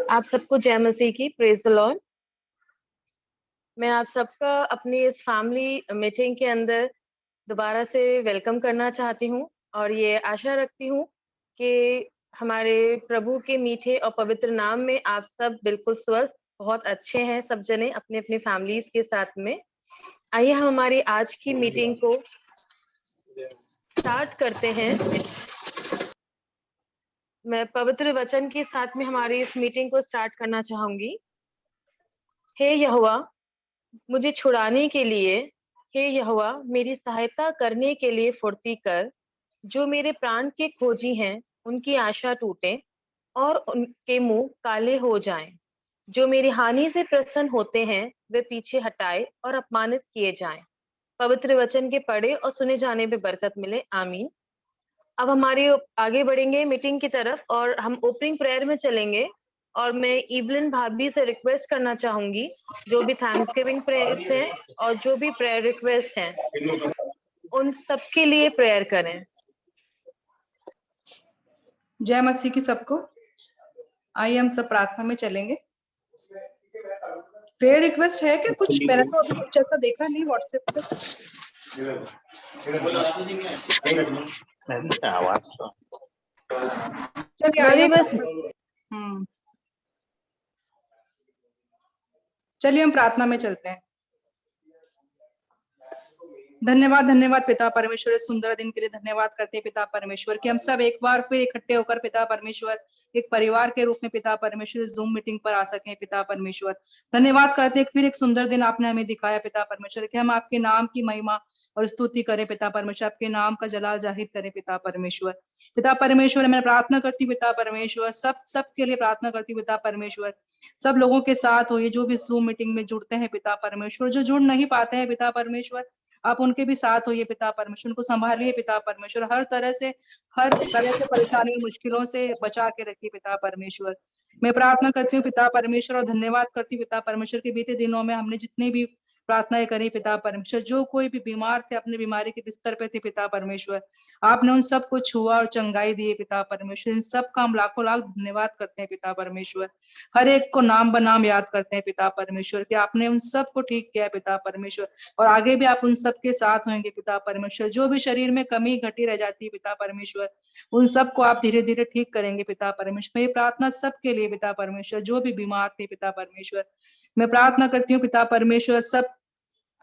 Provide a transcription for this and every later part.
आप सबको जय मसीह की, प्रेज द लॉर्ड। मैं आप सबका अपनी इस फैमिली मीटिंग के अंदर दोबारा से वेलकम करना चाहती हूँ और ये आशा रखती हूँ कि हमारे प्रभु के मीठे और पवित्र नाम में आप सब बिल्कुल स्वस्थ, बहुत अच्छे हैं सब जने अपने अपने फैमिलीज के साथ में। आइए हम हमारी आज की मीटिंग को स्टार्ट करते हैं। मैं पवित्र वचन के साथ में हमारी इस मीटिंग को स्टार्ट करना चाहूंगी। हे यहोवा, मुझे छुड़ाने के लिए, हे यहोवा मेरी सहायता करने के लिए फुर्ती कर। जो मेरे प्राण के खोजी हैं उनकी आशा टूटे और उनके मुंह काले हो जाएं। जो मेरी हानि से प्रसन्न होते हैं वे पीछे हटाए और अपमानित किए जाएं। पवित्र वचन के पढ़े और सुने जाने में बरकत मिले, आमीन। अब हमारे आगे बढ़ेंगे मीटिंग की तरफ और हम ओपनिंग प्रेयर में चलेंगे। और मैं इवलिन भाभी से रिक्वेस्ट करना चाहूंगी, जो भी थैंक्सगिविंग प्रेयर्स हैं और जो भी प्रेयर रिक्वेस्ट हैं उन सबके लिए प्रेयर करें। जय मसीह की सबको। आइए हम सब प्रार्थना में चलेंगे। प्रेयर रिक्वेस्ट है क्या कुछ? मैंने तो अभी कुछ ऐसा देखा नहीं व्हाट्सएप पे। चलिए हम प्रार्थना में चलते हैं। धन्यवाद पिता परमेश्वर, इस सुंदर दिन के लिए धन्यवाद करते हैं पिता परमेश्वर कि हम सब एक बार फिर इकट्ठे होकर पिता परमेश्वर एक परिवार के रूप में पिता परमेश्वर जूम मीटिंग पर आ सके पिता परमेश्वर। धन्यवाद करते हैं फिर एक सुंदर दिन आपने हमें दिखाया पिता परमेश्वर कि हम आपके नाम की महिमा और स्तुति करें पिता परमेश्वर, आपके नाम का जलाल जाहिर करें पिता परमेश्वर। पिता परमेश्वर मैं प्रार्थना करती हूँ पिता परमेश्वर, सब के लिए प्रार्थना करती हूँ पिता परमेश्वर। सब लोगों के साथ हो, ये जो भी जूम मीटिंग में जुड़ते हैं पिता परमेश्वर, जो जुड़ नहीं पाते हैं पिता परमेश्वर, आप उनके भी साथ होइए पिता परमेश्वर, उनको संभालिए पिता परमेश्वर, हर तरह से परेशानी मुश्किलों से बचा के रखिए पिता परमेश्वर। मैं प्रार्थना करती हूँ पिता परमेश्वर और धन्यवाद करती हूँ पिता परमेश्वर के बीते दिनों में हमने जितनी भी प्रार्थनाएं करी पिता परमेश्वर, जो कोई भी बीमार थे अपने बीमारी के बिस्तर पे थे पिता परमेश्वर, आपने उन सबको छुआ और चंगाई दिए पिता परमेश्वर। इन सब का हम लाखों लाख धन्यवाद करते हैं पिता परमेश्वर। हर एक को नाम बनाम याद करते हैं पिता परमेश्वर कि आपने उन सबको ठीक किया पिता परमेश्वर, और आगे भी आप उन सबके साथ होंगे पिता परमेश्वर। जो भी शरीर में कमी घटी रह जाती है पिता परमेश्वर, उन सबको आप धीरे धीरे ठीक करेंगे पिता परमेश्वर। ये प्रार्थना सबके लिए पिता परमेश्वर, जो भी बीमार थे पिता परमेश्वर। मैं प्रार्थना करती हूँ पिता परमेश्वर सब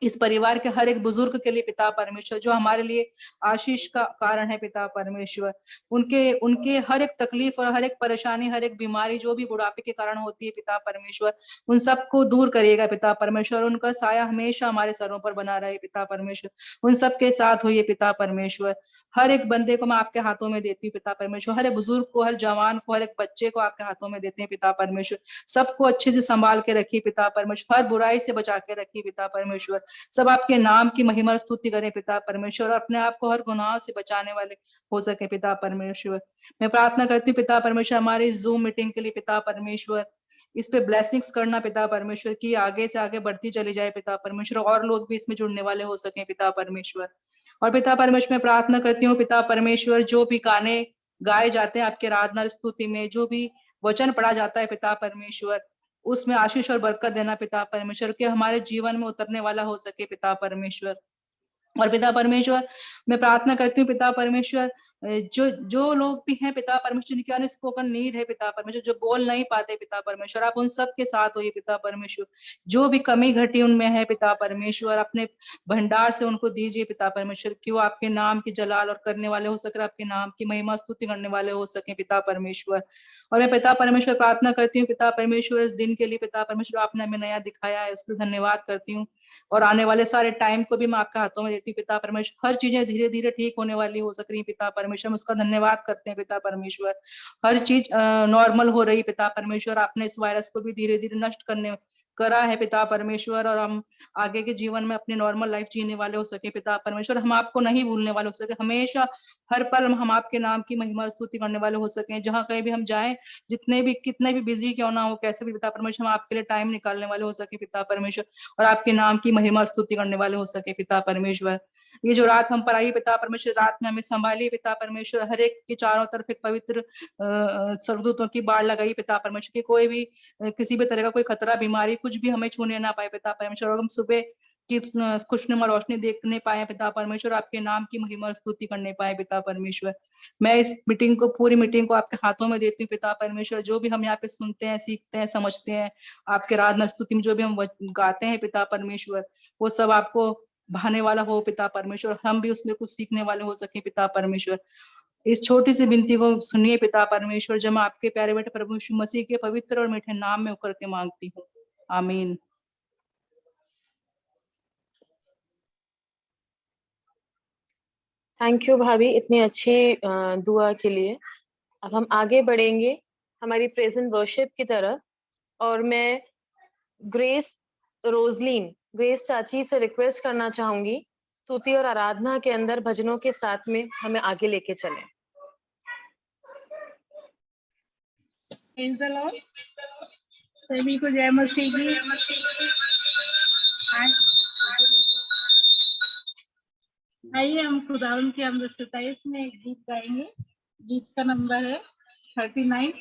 इस परिवार के हर एक बुजुर्ग के लिए पिता परमेश्वर, जो हमारे लिए आशीष का कारण है पिता परमेश्वर। उनके उनके हर एक तकलीफ और हर एक परेशानी, हर एक बीमारी जो भी बुढ़ापे के कारण होती है पिता परमेश्वर, उन सबको दूर करिएगा पिता परमेश्वर। उनका साया हमेशा हमारे सरों पर बना रहे पिता परमेश्वर। उन सबके साथ होइए पिता परमेश्वर। हर एक बंदे को मैं आपके हाथों में देती हूँ पिता परमेश्वर, हर एक बुजुर्ग को, हर जवान को, हर एक बच्चे को आपके हाथों में देते हैं पिता परमेश्वर। सबको अच्छे से संभाल के रखिए पिता परमेश्वर, हर बुराई से बचा के रखिए पिता परमेश्वर। सब आपके नाम की महिमा स्तुति करें पिता परमेश्वर, और अपने आप को हर गुनाह से बचाने वाले हो सके पिता परमेश्वर। मैं प्रार्थना करती हूँ पिता परमेश्वर हमारी जूम मीटिंग के लिए पिता परमेश्वर, इस पे ब्लेसिंग्स करना पिता परमेश्वर की आगे से आगे बढ़ती चली जाए पिता परमेश्वर, और लोग भी इसमें जुड़ने वाले हो सके पिता परमेश्वर। और पिता परमेश्वर मैं प्रार्थना करती हूँ पिता परमेश्वर, जो भी गाने गाए जाते हैं आपके आराधना स्तुति में, जो भी वचन पढ़ा जाता है पिता परमेश्वर, उसमें आशीष और बरकत देना पिता परमेश्वर के हमारे जीवन में उतरने वाला हो सके पिता परमेश्वर। और पिता परमेश्वर मैं प्रार्थना करती हूँ पिता परमेश्वर, जो जो लोग भी हैं पिता परमेश्वर, जिनकी अनस्पोकन नीड है पिता परमेश्वर, जो बोल नहीं पाते पिता परमेश्वर, आप उन सब के साथ होइए पिता परमेश्वर। जो भी कमी घटी उनमें है पिता परमेश्वर, अपने भंडार से उनको दीजिए पिता परमेश्वर, कि वो आपके नाम की जलाल और करने वाले हो सके, आपके नाम की महिमा स्तुति करने वाले हो सके पिता परमेश्वर। और मैं पिता परमेश्वर प्रार्थना करती हूँ पिता परमेश्वर इस दिन के लिए पिता परमेश्वर, आपने हमें नया दिखाया है, उसके धन्यवाद करती हूँ। और आने वाले सारे टाइम को भी मैं आपके हाथों में देती हूँ पिता परमेश्वर। हर चीजें धीरे धीरे ठीक होने वाली हो सक रही पिता परमेश्वर, हम उसका धन्यवाद करते हैं पिता परमेश्वर। हर चीज नॉर्मल हो रही पिता परमेश्वर, आपने इस वायरस को भी धीरे धीरे नष्ट करने करा है पिता परमेश्वर, और हम आगे के जीवन में अपनी नॉर्मल लाइफ जीने वाले हो सके पिता परमेश्वर। हम आपको नहीं भूलने वाले हो सके, हमेशा हर पल हम आपके नाम की महिमा स्तुति करने वाले हो सके। जहाँ कहीं भी हम जाएं, जितने भी कितने भी बिजी क्यों ना हो, कैसे भी पिता परमेश्वर, हम आपके लिए टाइम निकालने वाले हो सके पिता परमेश्वर, और आपके नाम की महिमा स्तुति करने वाले हो सके पिता परमेश्वर। ये जो रात हम पर आई पिता परमेश्वर, रात में हमें संभालिए पिता परमेश्वर, हर एक के चारों तरफ एक पवित्र स्वर्गदूतों की बाढ़ लगाई पिता परमेश्वर, की कोई भी किसी भी तरह का कोई खतरा, बीमारी कुछ भी हमें छूने ना पाए पिता परमेश्वर, और हम सुबह की खुशनुमा रोशनी देखने पाए पिता परमेश्वर, आपके नाम की महिमा और स्तुति करने पाए पिता परमेश्वर। मैं इस मीटिंग को, पूरी मीटिंग को आपके हाथों में देती हूँ पिता परमेश्वर। जो भी हम यहाँ पे सुनते हैं, सीखते हैं, समझते हैं, आपके आराधना स्तुति में जो भी हम गाते हैं पिता परमेश्वर, वो सब आपको भाने वाला हो पिता परमेश्वर, हम भी उसमें कुछ सीखने वाले हो सके पिता परमेश्वर। इस छोटी सी विनती को सुनिए पिता परमेश्वर, जब मैं आपके प्यारे बेटे प्रभु यीशु मसीह के पवित्र और मीठे नाम में होकर के मांगती हूँ, आमीन। थैंक यू भाभी इतनी अच्छी दुआ के लिए। अब हम आगे बढ़ेंगे हमारी प्रेजेंट वर्शिप की तरफ, और मैं ग्रेस चाची से रिक्वेस्ट करना चाहूंगी स्तुति और आराधना के अंदर भजनों के साथ में हमें आगे लेके चलें। Praise the Lord. सभी को जय मसीह की। आइए हम खुदावन के 27 में एक गीत गाएंगे। गीत का नंबर है 39,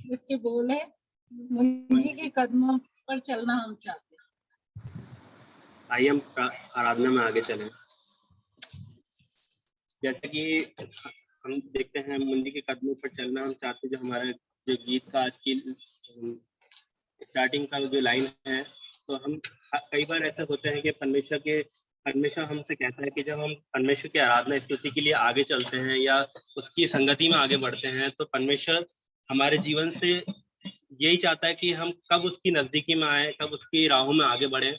जिसके बोल है, मुंजी के कदमों पर चलना हम चाहते हैं। आइए हम आराधना में आगे चलें। जैसे कि हम देखते हैं, मुंजी के कदमों पर चलना हम चाहते हैं, जो हमारा जो गीत का आज की स्टार्टिंग का जो लाइन है, तो हम कई बार ऐसे होते हैं कि परमेश्वर हमसे कहता है कि जब हम परमेश्वर की आराधना स्तुति के लिए आगे चलते हैं या उसकी संगति में आगे बढ़ते हैं, तो परमेश्वर हमारे जीवन से यही चाहता है कि हम कब उसकी नजदीकी में आए, कब उसकी राहों में आगे बढ़े।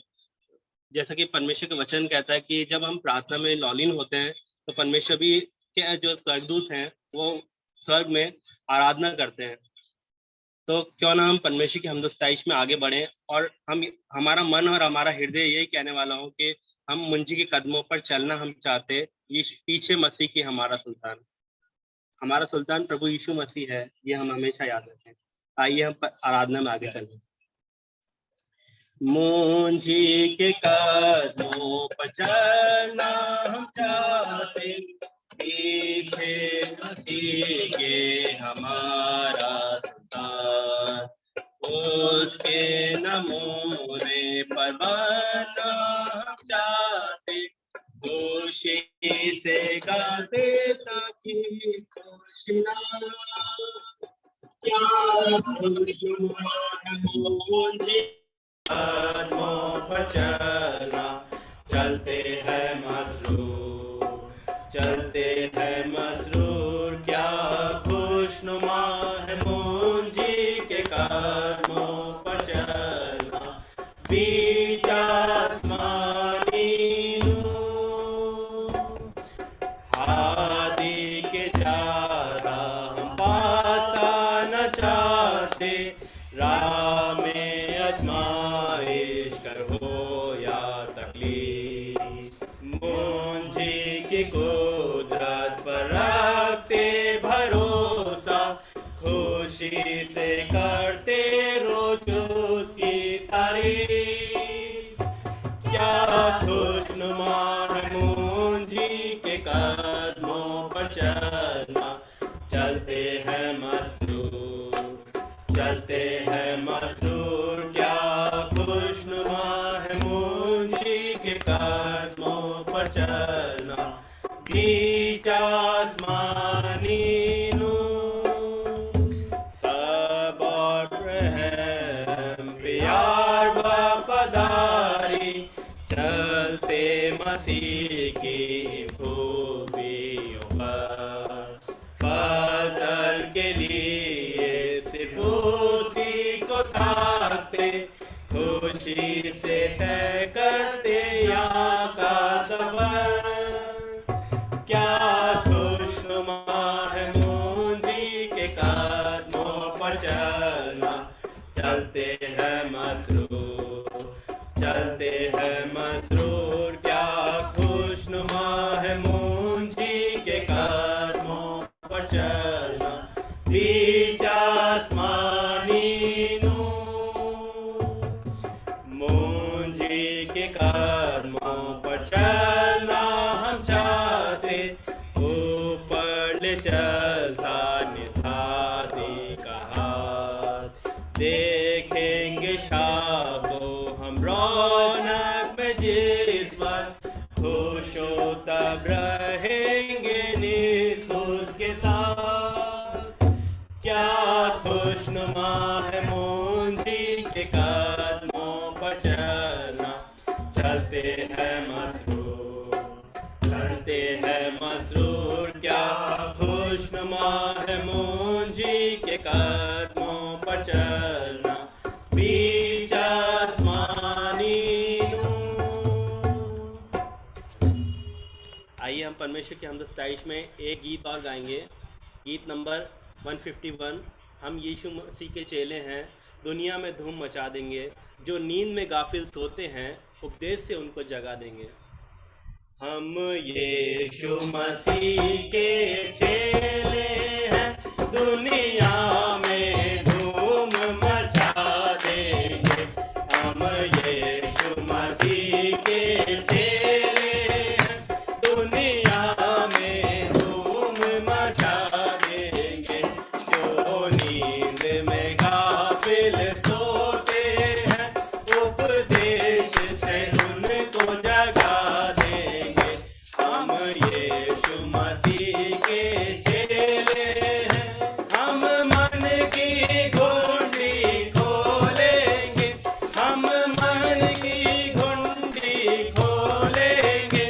जैसा कि परमेश्वर का वचन कहता है कि जब हम प्रार्थना में लौलीन होते हैं, तो परमेश्वर भी के जो स्वर्गदूत हैं वो स्वर्ग में आराधना करते हैं। तो क्यों ना हम परमेश्वर की हमदस्ताइश में आगे बढ़ें, और हमारा मन और हमारा हृदय यही कहने वाला हो कि हम मुंजी के कदमों पर चलना हम चाहते। ये पीछे मसीह की हमारा सुल्तान प्रभु यीशु मसीह है, ये हम हमेशा याद रखें। आइए हम आराधना में आगे चलें। मुंजी के कदमों पर चलना हम चाहते, पीछे मसीह के हमारा सुल्तान, उसके नमूने पर बनना हम चाहते, खुशी से गाते ताकि खुशियाँ, क्या खुशनुमा मुंजी कदमों पर चलना, चलते हैं मसरूर, क्या खुशनुमा है मुंजी के कदमों पर चलना, बीच आसमानी नूर, हादी के चारा हम पास आना चाहते, राह में आजमाइश कर हो या तकलीफ, मुंजी की कुदरत पर रखते भरोसा, खुशी से करते रोज उसकी तारीफ, क्या खुशनुमा है मुंजी के कदमों पर चलना, चलते हैं मसरूर, क्या खुशनुमा है मुंजी के कदमों पर चलना, बीच आसमानी नूर, सब और रहम प्यार वफादारी, चलते मसीह की खूबियों पर, फजल के लिए सिर्फ उसी को ताकते, खुशी से तय करते यहाँ का सफर, क्या खुशनुमा है मुंजी के कदमों पर चलना, चलते हैं मसरूर, क्या खुशनुमा है मुंजी के कदमों पर चलना, बीच आसमानी नूर, मुंजी के कदमों पर चलना हम चलता निभाते का हाथ, देखेंगे शाह को हम रौनक में जिस वक्त, खुश हो तब रहेंगे नित उसके साथ। क्या खुशनुमा है मुंजी के कदमों पर चलना, चलते हैं मसरूर, चलते हैं मसरूर। क्या खुशनुमा है मुंजी के कदमों पर चलना, बीच आसमानी नूर। आइए हम परमेश्वर की हमद सताइश में एक गीत और गाएंगे, गीत नंबर 151। हम यीशु मसीह के चेले हैं, दुनिया में धूम मचा देंगे, जो नींद में गाफिल सोते हैं उपदेश से उनको जगा देंगे। हम यीशु मसीह के चेले हैं, दुनिया में धूम मचा देंगे। हम यीशु मसीह के चेले हैं, दुनिया में धूम मचा देंगे, जो नींद में गाफिल सोते हैं उपदेश से उनको जगा देंगे। हम यीशु मसीह के चेले हैं, हम मन की घुंडी खोलेंगे, हम मन की घुंडी खोलेंगे,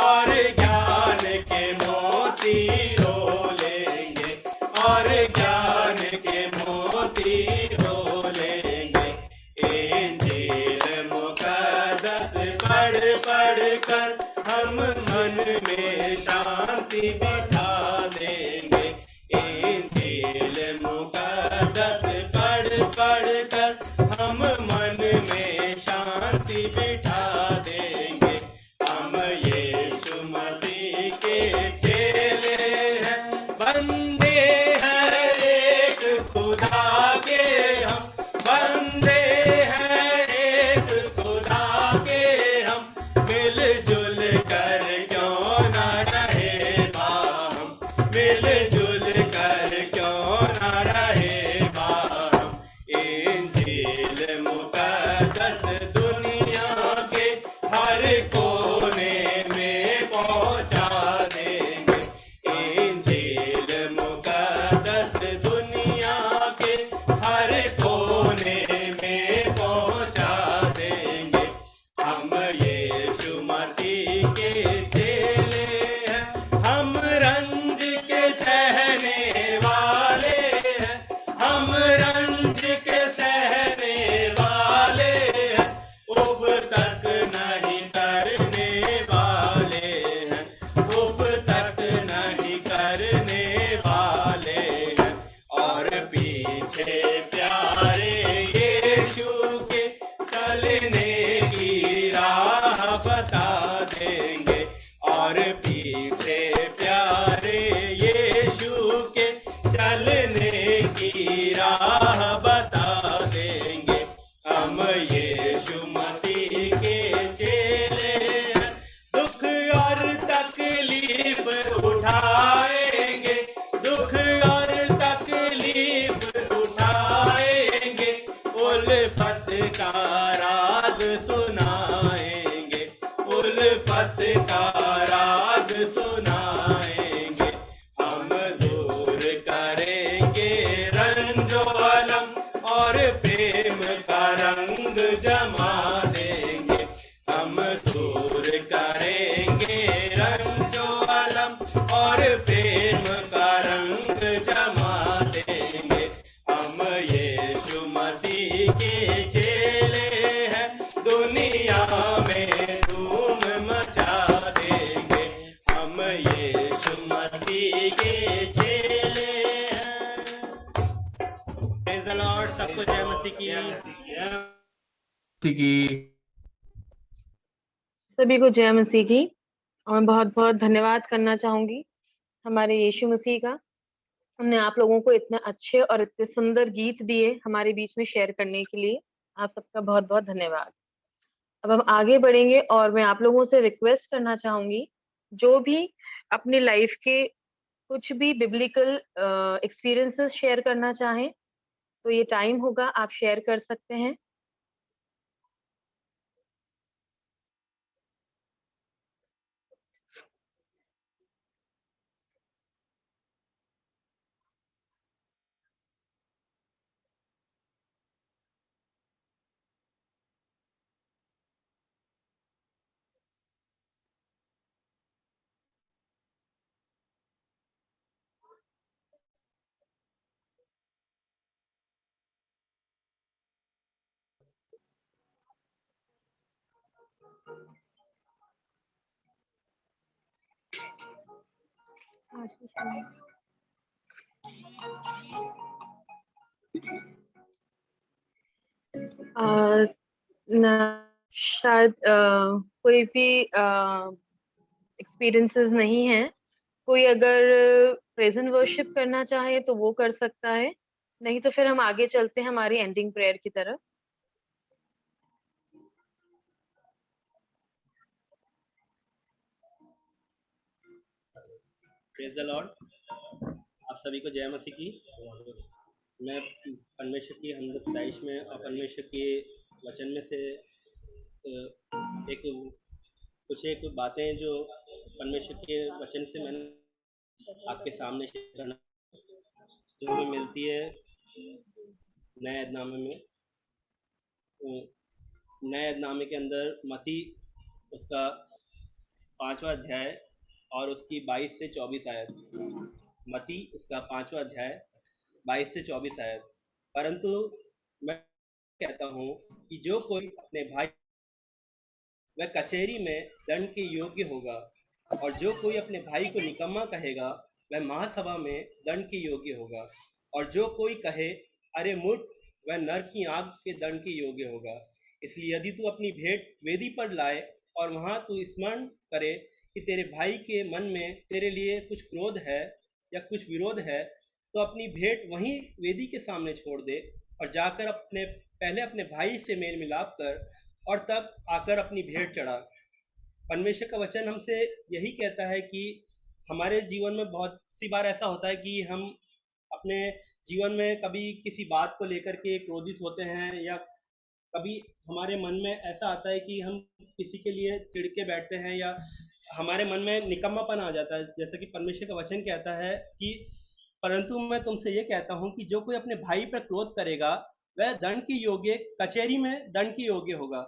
और ज्ञान के मोती रोलेंगे, और ज्ञान के मोती रोलेंगे। इंजील मुकद्दस पढ़ पढ़ कर हम मन में शांति बिठा देंगे। इंजील मुकद्दस पढ़ पढ़ कर हम मन में शांति बिठा देंगे। हम यीशु मसीह के चेले हैं, बंदे हैं एक खुदा के हम, बंदे हैं एक खुदा के हम, मिलजुल कर क्यों ना रहे बाहम, मिलजुल कर क्यों ना रहे बाहम। इंजील मुकद्दस दुनिया के हर कोने में पहुंचा देंगे। इंजील मुकद्दस दुनिया के हर कोने में पहुंचा देंगे। हम यीशु मसीह के चेले हैं, हम रंज के सहने वाले हैं, हम रंज के सहने वाले हैं, उब तक नहीं करने वाले हैं, उब तक नहीं करने वाले हैं। और पीछे प्यारे यीशु के चलने की राह बता देंगे, और पीछे प्यारे यीशु के चलने की राह बता देंगे। हम यीशु मसीह के चेले हैं, दुख और तकलीफ उठाएंगे, दुख और तकलीफ उठाएंगे, उल्फत का राज सुनाएंगे, उल्फत का राज सुनाएंगे। हम दूर करेंगे रंजो अलम और प्रेम का रंग जमा देंगे। हम दूर करेंगे रंजो अलम और प्रेम का रंग जमा देंगे। हम यीशु मसीह के चेले हैं, दुनिया में धूम मचा देंगे। हम यीशु मसीह के चेले हैं। प्रेज़ द लॉर्ड, सबको जय मसीह की। सभी को जय मसीह की। और मैं बहुत बहुत धन्यवाद करना चाहूंगी हमारे यीशु मसीह का। हमने आप लोगों को इतने अच्छे और इतने सुंदर गीत दिए हमारे बीच में शेयर करने के लिए। आप सबका बहुत बहुत धन्यवाद। अब हम आगे बढ़ेंगे और मैं आप लोगों से रिक्वेस्ट करना चाहूंगी, जो भी अपनी लाइफ के कुछ भी बिब्लिकल एक्सपीरियंसेस शेयर करना चाहें, तो ये टाइम होगा, आप शेयर कर सकते हैं। अ, न शायद कोई भी एक्सपीरियंसेस नहीं है। कोई अगर प्रेजेंट वर्शिप करना चाहे तो वो कर सकता है, नहीं तो फिर हम आगे चलते हैं हमारी एंडिंग प्रेयर की तरफ। Praise the Lord. आप सभी को जय मसीह की। मैं परमेश्वर की हमदस्ताइश में और परमेश्वर के वचन में से एक बातें जो परमेश्वर के वचन से मैंने आपके सामने शेयर करना, जो हमें मिलती है नए ऐहदनामे में। नए ऐहदनामे के अंदर मत्ती उसका 5वां अध्याय और उसकी 22 से 24 आयत। मत्ती उसका 5वां अध्याय 22 से 24 आयत। परंतु मैं कहता हूँ कि जो कोई अपने भाई वह कचहरी में दंड के योग्य होगा, और जो कोई अपने भाई को निकम्मा कहेगा वह महासभा में दंड के योग्य होगा, और जो कोई कहे अरे मूर्ख वह नरक की आग के दंड के योग्य होगा। इसलिए यदि तू अपनी भेंट वेदी पर लाए और वहां तू स्मरण करे कि तेरे भाई के मन में तेरे लिए कुछ क्रोध है या कुछ विरोध है, तो अपनी भेंट वहीं वेदी के सामने छोड़ दे और जाकर पहले अपने भाई से मेल मिलाप कर और तब आकर अपनी भेंट चढ़ा। परमेश्वर का वचन हमसे यही कहता है कि हमारे जीवन में बहुत सी बार ऐसा होता है कि हम अपने जीवन में कभी किसी बात को लेकर के क्रोधित होते हैं, या कभी हमारे मन में ऐसा आता है कि हम किसी के लिए चिढ़ के बैठते हैं, या हमारे मन में निकम्मापन आ जाता है। जैसा कि परमेश्वर का वचन कहता है कि परंतु मैं तुमसे ये कहता हूँ कि जो कोई अपने भाई पर क्रोध करेगा वह दंड के योग्य, कचहरी में दंड के योग्य होगा।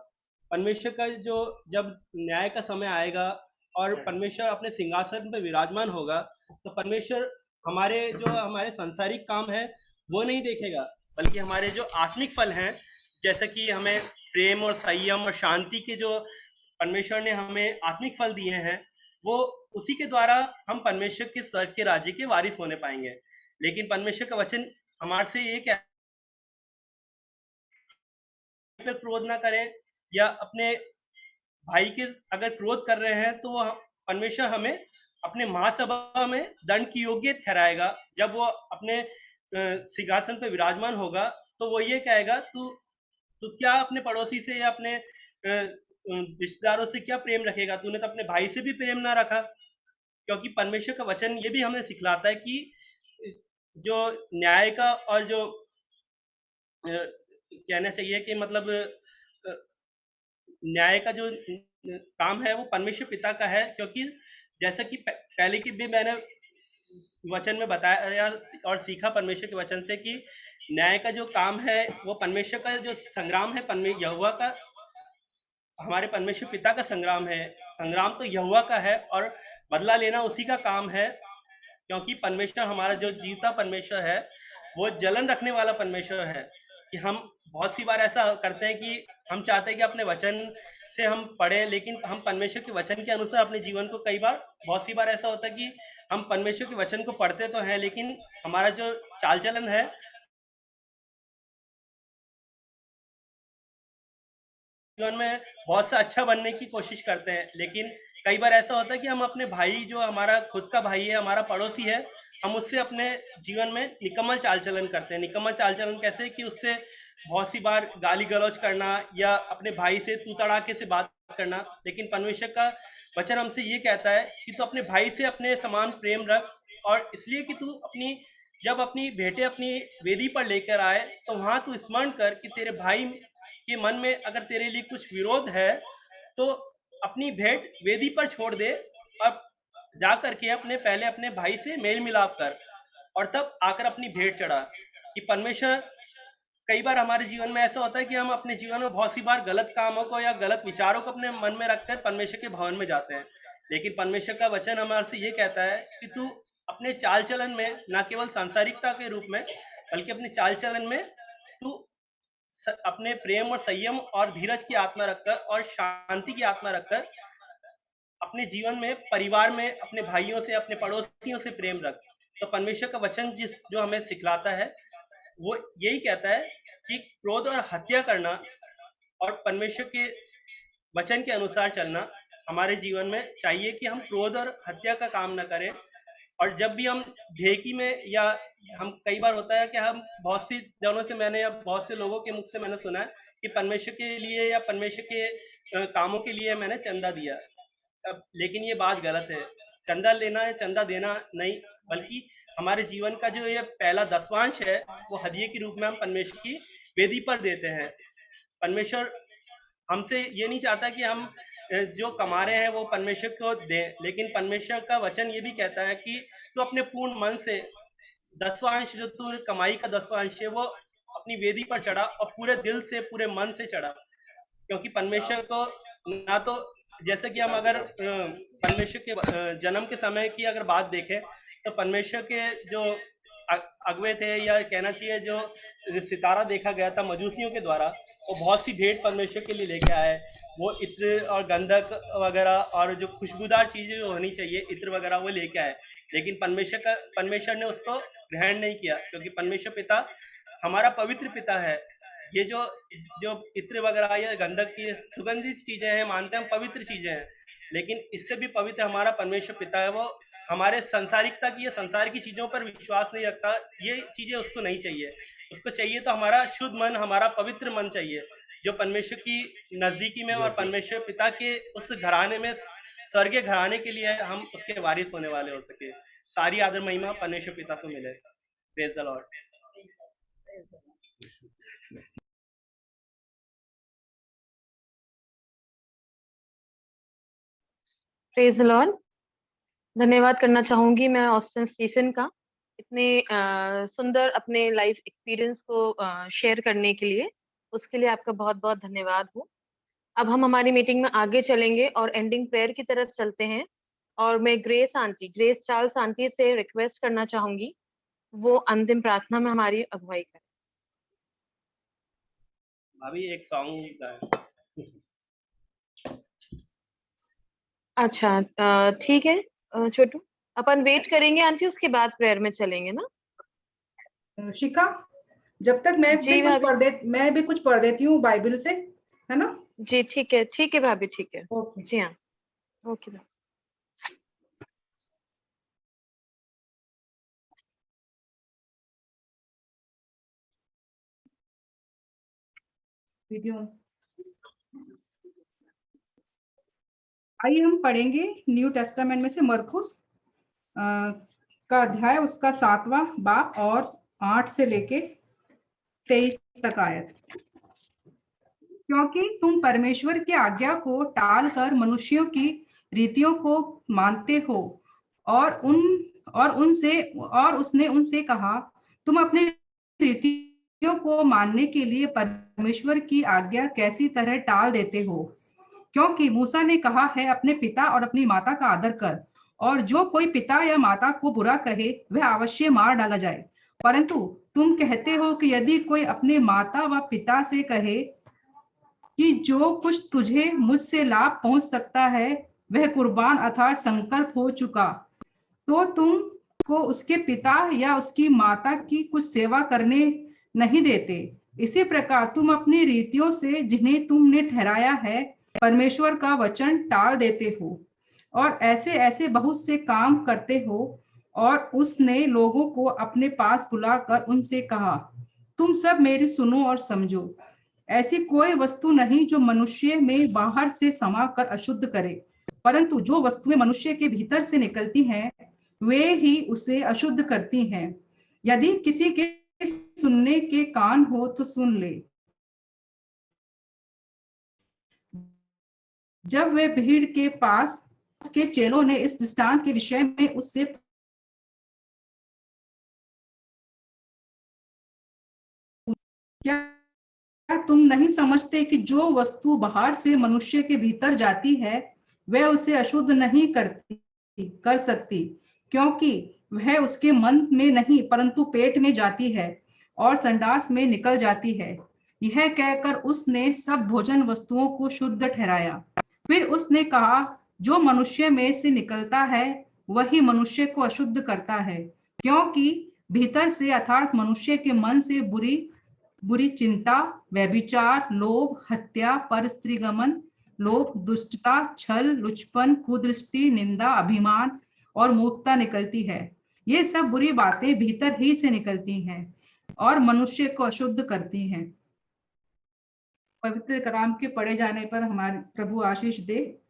परमेश्वर का जो जब न्याय का समय आएगा और परमेश्वर अपने सिंहासन पर विराजमान होगा, तो परमेश्वर हमारे सांसारिक काम है वो नहीं देखेगा, बल्कि हमारे जो आत्मिक फल हैं, जैसे कि हमें प्रेम और संयम और शांति के जो परमेश्वर ने हमें आत्मिक फल दिए हैं, वो उसी के द्वारा हम परमेश्वर के स्वर्ग के राज्य के वारिस होने पाएंगे। लेकिन परमेश्वर का वचन हमारे से ये क्या पे क्रोध ना करें, या अपने भाई के अगर क्रोध कर रहे हैं तो वो परमेश्वर हमें अपने महासभा में दंड की योग्य ठहराएगा। जब वो अपने सिंहासन पर विराजमान होगा तो वो ये कहेगा तू क्या अपने पड़ोसी से या अपने रिश्तेदारों से क्या प्रेम रखेगा, तूने तो अपने भाई से भी प्रेम ना रखा। क्योंकि परमेश्वर का वचन ये भी हमें सिखलाता है कि जो न्याय का और जो कहना चाहिए कि मतलब न्याय का जो काम है वो परमेश्वर पिता का है। क्योंकि जैसा कि पहले की भी मैंने वचन में बताया और सीखा परमेश्वर के वचन से कि न्याय का जो काम है वो परमेश्वर का जो संग्राम है, यहोवा का, हमारे परमेश्वर पिता का संग्राम है। संग्राम तो यहोवा का है और बदला लेना उसी का काम है। क्योंकि परमेश्वर हमारा जो जीवता परमेश्वर है वो जलन रखने वाला परमेश्वर है। कि हम बहुत सी बार ऐसा करते हैं कि हम चाहते हैं कि अपने वचन से हम पढ़ें, लेकिन हम परमेश्वर के वचन के अनुसार अपने जीवन को बहुत सी बार ऐसा होता है कि हम परमेश्वर के वचन को पढ़ते तो हैं, लेकिन हमारा जो चाल चलन है जीवन में बहुत सा अच्छा बनने की कोशिश करते हैं। लेकिन कई बार ऐसा होता है कि हम अपने भाई, जो हमारा खुद का भाई है, हमारा पड़ोसी है, हम उससे अपने जीवन में निकम्मल चाल चलन करते हैं। निकम्मल चाल चलन कैसे कि उससे बहुत सी बार गाली गलौज करना या अपने भाई से तू तड़ाके से बात करना। लेकिन परमेश्वर का वचन हमसे ये कहता है कि तू अपने भाई से अपने समान प्रेम रख और इसलिए कि तू जब अपनी भेंटें अपनी वेदी पर लेकर आए तो वहां तू स्मरण कर कि तेरे भाई के मन में अगर तेरे लिए कुछ विरोध है तो अपनी भेंट वेदी पर छोड़ दे और जा करके पहले अपने भाई से मेल मिलाप कर और तब आकर अपनी भेंट चढ़ा। कि परमेश्वर, कई बार हमारे जीवन में ऐसा होता है कि हम अपने जीवन में बहुत सी बार गलत कामों को या गलत विचारों को अपने मन में रखकर परमेश्वर के भवन में जाते हैं, लेकिन परमेश्वर का वचन हमारे से ये कहता है कि तू अपने चाल चलन में न केवल सांसारिकता के रूप में बल्कि अपने चाल चलन में तू अपने प्रेम और संयम और धीरज की आत्मा रखकर और शांति की आत्मा रखकर अपने जीवन में, परिवार में, अपने भाइयों से, अपने पड़ोसियों से प्रेम रख। तो परमेश्वर का वचन जो हमें सिखलाता है वो यही कहता है कि क्रोध और हत्या करना और परमेश्वर के वचन के अनुसार चलना हमारे जीवन में चाहिए कि हम क्रोध और हत्या का काम न करें। और जब भी हम ढेकी में, या हम कई बार होता है कि हम बहुत सी जनों से मैंने या बहुत से लोगों के मुख से मैंने सुना है कि परमेश्वर के लिए या परमेश्वर के कामों के लिए मैंने चंदा दिया। लेकिन ये बात गलत है। चंदा लेना है, चंदा देना नहीं, बल्कि हमारे जीवन का जो ये पहला दसवांश है वो हदिये के रूप में हम परमेश्वर की वेदी पर देते हैं। परमेश्वर हमसे ये नहीं चाहता कि हम जो कमा रहे हैं वो परमेश्वर को दें, लेकिन परमेश्वर का वचन ये भी कहता है कि तू अपने पूर्ण मन से दसवांश, जो तू कमाई का दसवांश है, वो अपनी वेदी पर चढ़ा और पूरे दिल से, पूरे मन से चढ़ा। क्योंकि परमेश्वर को ना तो, जैसे कि हम अगर परमेश्वर के जन्म के समय की अगर बात देखें तो परमेश्वर के जो अगुवे थे, या कहना चाहिए जो सितारा देखा गया था मजूसियों के द्वारा, वो बहुत सी भेंट परमेश्वर के लिए लेके आए। वो इत्र और गंधक वगैरह और जो खुशबूदार चीजें जो होनी चाहिए, इत्र वगैरह, वो लेके आए। लेकिन परमेश्वर ने उसको ग्रहण नहीं किया, क्योंकि परमेश्वर पिता हमारा पवित्र पिता है। ये जो इत्र वगैरह या गंधक की सुगंधित चीजें हैं, मानते हैं हम पवित्र चीजें हैं, लेकिन इससे भी पवित्र हमारा परमेश्वर पिता है। वो हमारे संसारिकता की या संसार की चीजों पर विश्वास नहीं रखता। ये चीजें उसको नहीं चाहिए। उसको चाहिए तो हमारा शुद्ध मन, हमारा पवित्र मन चाहिए, जो परमेश्वर की नजदीकी में और परमेश्वर पिता के उस घराने में, स्वर्गीय घराने के लिए हम उसके वारिस होने वाले हो सके। सारी आदर महिमा परमेश्वर पिता को मिले। Praise the Lord. Praise the Lord. धन्यवाद करना चाहूंगी मैं ऑस्टिन स्टीफन का, इतने सुंदर अपने लाइफ एक्सपीरियंस को शेयर करने के लिए। उसके लिए आपका बहुत बहुत धन्यवाद हो। अब हम हमारी मीटिंग में आगे चलेंगे और एंडिंग प्रेयर की तरफ चलते हैं। और मैं ग्रेस चार्ल्स आंटी से रिक्वेस्ट करना चाहूंगी वो अंतिम प्रार्थना में हमारी अगुवाई करें। अभी एक सॉन्ग गाएं। अच्छा, ठीक है छोटू, अपन वेट करेंगे आंटी, उसके बाद प्रेयर में चलेंगे ना। शिखा, जब तक मैं भी कुछ पढ़ देती हूँ बाइबल से, है ना? जी ठीक है भाभी, ठीक है। जी हाँ, ओके। वीडियो आइए हम पढ़ेंगे न्यू टेस्टामेंट में से मरकुस का अध्याय, उसका 7वां बाब और 8 से लेके 23 तक आयत। क्योंकि तुम परमेश्वर की आज्ञा को टालकर मनुष्यों की रीतियों को मानते हो और उसने उनसे कहा, तुम अपनी रीतियों को मानने के लिए परमेश्वर की आज्ञा कैसी तरह टाल देते हो। क्योंकि मूसा ने कहा है, अपने पिता और अपनी माता का आदर कर, और जो कोई पिता या माता को बुरा कहे वह अवश्य मार डाला जाए। परंतु तुम कहते हो कि यदि कोई अपने माता व पिता से कहे कि जो कुछ तुझे मुझसे लाभ पहुंच सकता है वह कुर्बान अर्थात संकल्प हो चुका, तो तुम को उसके पिता या उसकी माता की कुछ सेवा करने नहीं देते। इसी प्रकार तुम अपनी रीतियों से जिन्हें तुमने ठहराया है परमेश्वर का वचन टाल देते हो और ऐसे ऐसे बहुत से काम करते हो। और उसने लोगों को अपने पास बुलाकर उनसे कहा, तुम सब मेरी सुनो और समझो। ऐसी कोई वस्तु नहीं जो मनुष्य में बाहर से समाकर अशुद्ध करे, परंतु जो वस्तुएं मनुष्य के भीतर से निकलती हैं वे ही उसे अशुद्ध करती हैं। यदि किसी के सुनने के कान हो तो सुन ले। जब वे भीड़ के पास के चेलों ने इस दृष्टांत के विषय में उससे क्या तुम नहीं समझते कि जो वस्तु बाहर से मनुष्य के भीतर जाती है वह उसे अशुद्ध नहीं कर सकती, क्योंकि वह उसके मन में नहीं परंतु पेट में जाती है और संडास में निकल जाती है। यह कहकर उसने सब भोजन वस्तुओं को शुद्ध ठहराया। फिर उसने कहा, जो मनुष्य में से निकलता है वही मनुष्य को अशुद्ध करता है, क्योंकि भीतर से अर्थात मनुष्य के मन से बुरी चिंता, व्यभिचार, लोभ, हत्या, परस्त्रीगमन, लोभ, दुष्टता, छल, लुचपन, कुदृष्टि, निंदा, अभिमान और मूर्खता निकलती है। ये सब बुरी बातें भीतर ही से निकलती हैं और मनुष्य को अशुद्ध करती हैं। पवित्र कलाम के पढ़े जाने पर हमारे प्रभु आशीष दे।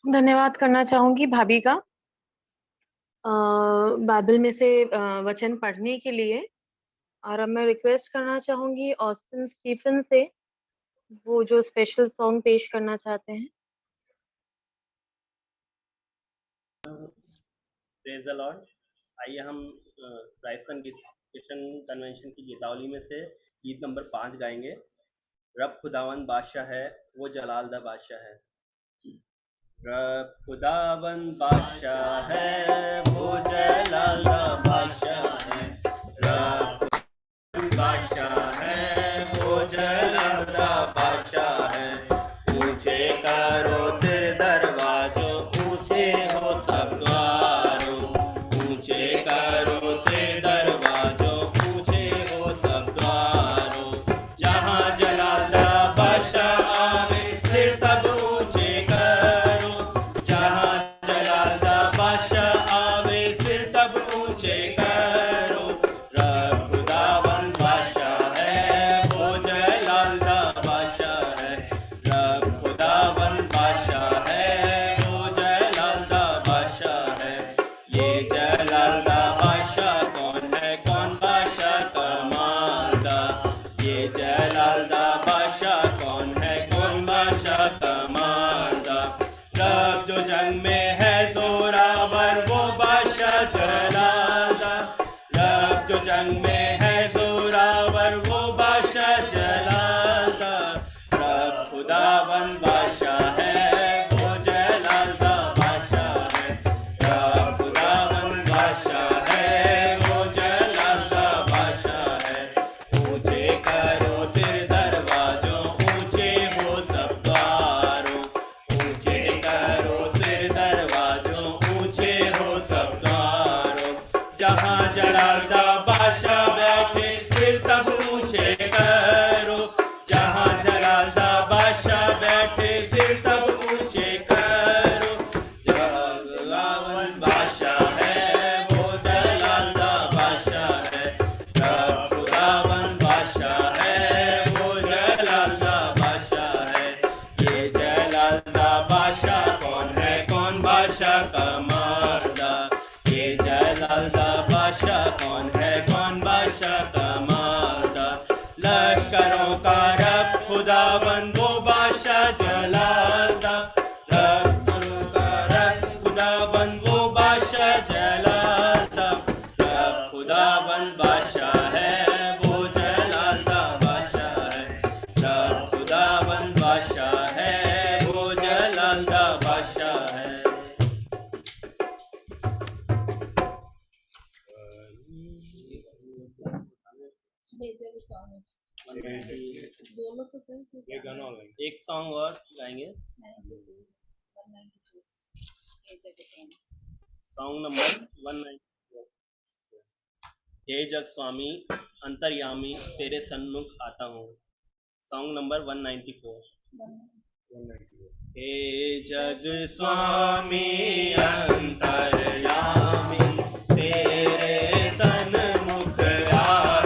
धन्यवाद करना चाहूंगी भाभी का बाइबल में से वचन पढ़ने के लिए। और अब मैं रिक्वेस्ट करना चाहूंगी ऑस्टिन स्टीफन से, वो जो स्पेशल सॉन्ग पेश करना चाहते हैं। Praise the Lord. आइए हम राजस्थान क्रिश्चियन कन्वेंशन की गीतावली में से गीत नंबर 5 गाएंगे। रब खुदावन बादशाह है, वो जलालदा बादशाह है। रब खुदावन बादशाह है, वो जलालदा बादशाह है। रब बादशाह है, वो जलालदा बादशाह है। ऊंचे करो सिर दरवाजों, ऊंचे हो सब द्वारों। ऊंचे करो सिर दरवाजों, ऊंचे हो सब द्वारों। जहाँ जलालदा बादशाह आवे, सिर सब ऊंचे करो। जहाँ जलालदा बादशाह आवे, सिर तब ऊंचे करो। रब खुदावन बादशाह है, वो जलालदा बादशाह है। रब खुदावन बादशाह है, वो जलालदा बादशाह है। ये जलालदा बादशाह कौन है? कौन बादशाह कमालदा? ये जलालदा बादशाह कौन है? कौन बादशाह कमालदा? रब जो जंग में है जोरावर, वो बादशाह जलालदा। रब जो जंग में है जोरावर, वो बादशाह जलालदा। रब खुदावन बादशाह है, वो जलालदा बादशाह है। रब खुदावन बादशाह है, वो जलालदा बादशाह है। ऊंचे करो सिर दरवाजों, ऊंचे हो सब द्वारों। ऊंचे करो सिर दरवाजों, ऊंचे हो सब द्वारों। जहाँ जलालदा बादशाह बैठे, फिर तब ऊंचे करो। जहाँ जलालदा बादशाह बैठे, सिर तब ऊंचे करो। जलालदा बादशाह है, वो जलालदा बादशाह है। रब खुदावन बादशाह है, वो जलालदा बादशाह है। ये जलालदा बादशाह कौन है? कौन बादशाह कमालदा? ये जलालदा बादशाह कौन है? कौन बादशाह कमालदा? लश्करों का रब खुदावन, वो बादशाह जलालदा। लश्करों का रब खुदावन, वो बादशाह जलालदा। रब खुदावन बादशाह है, वो जलालदा बादशाह है। रब खुदावन बादशाह है, वो जलालदा बादशाह है। बोलो तो सही। एक सॉन्ग और गाएंगे, सॉन्ग नंबर 194। हे जग स्वामी अंतर्यामी, तेरे सन्मुख आता हूँ। Song number 194। हे जग स्वामी अंतर्यामी, तेरे सन्मुख आता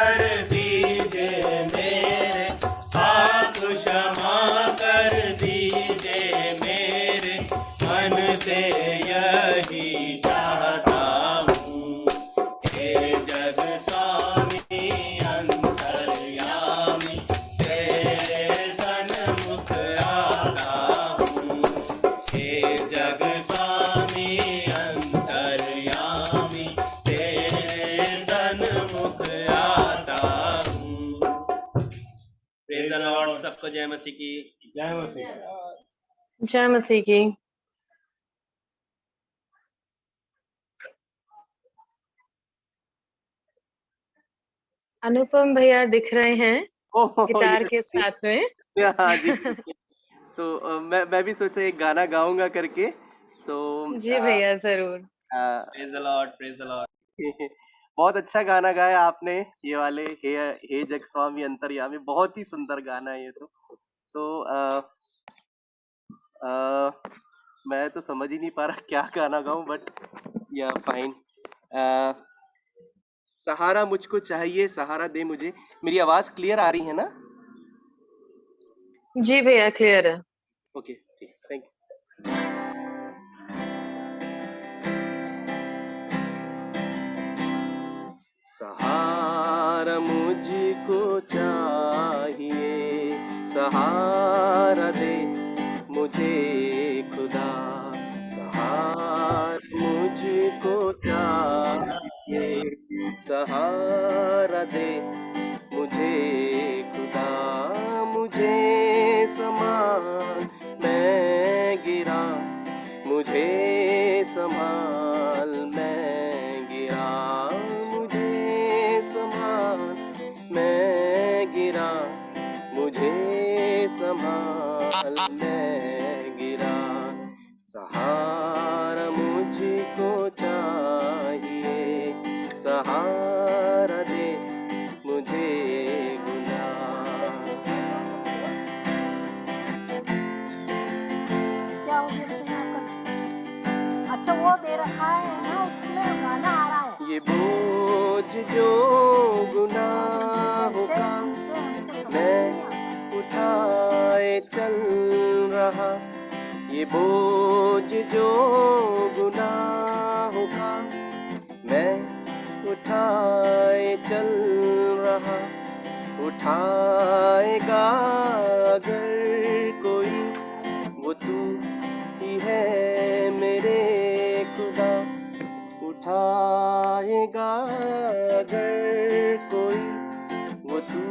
कर दीजिए मेरे, आप क्षमा कर दीजिए मेरे, मन से यही चाहता हूँ। हे जग स्वामी अंतर्यामी, तेरे सन्मुख आता हूँ। हे जग स्वामी अंतर्यामी, तेरे सन्मुख आता हूँ। Praise the Lord. सबको जय मसीह की। जय मसीह। जय मसीह की। अनुपम भैया दिख रहे हैं गिटार के साथ में। हाँ जी। तो मैं भी सोचा एक गाना गाऊंगा करके। जी भैया जरूर। Praise the Lord, praise the Lord. बहुत अच्छा गाना गाया आपने, ये वाले हे जग स्वामी अंतर्यामी, बहुत ही सुंदर गाना है ये तो। मैं तो समझ ही नहीं पा रहा क्या गाना गाऊं, बट या फाइन। सहारा मुझको चाहिए, सहारा दे मुझे। मेरी आवाज क्लियर आ रही है ना? जी भैया क्लियर है। Okay, thank you. सहारा मुझको चाहिए, सहारा दे मुझे खुदा। सहारा मुझको चाहिए, सहारा दे मुझे खुदा। मुझे संभाल मैं गिरा, मुझे संभाल मैं गिरा। मुझे संभाल मैं गिरा, मुझे संभाल मैं गिरा। सहारा मुझको चाहिए, सहारा दे मुझे खुदा। क्या हो गया भैया आपका? अच्छा वो दे रखा है ना, उसमें गाना आ रहा है। ये बोझ जो गुनाहों का मैं उठाए चल रहा, ये बोझ जो गुनाहों का मैं उठाए चल रहा। उठाएगा अगर कोई, वो तू ही है मेरे खुदा। उठाएगा अगर कोई, वो तू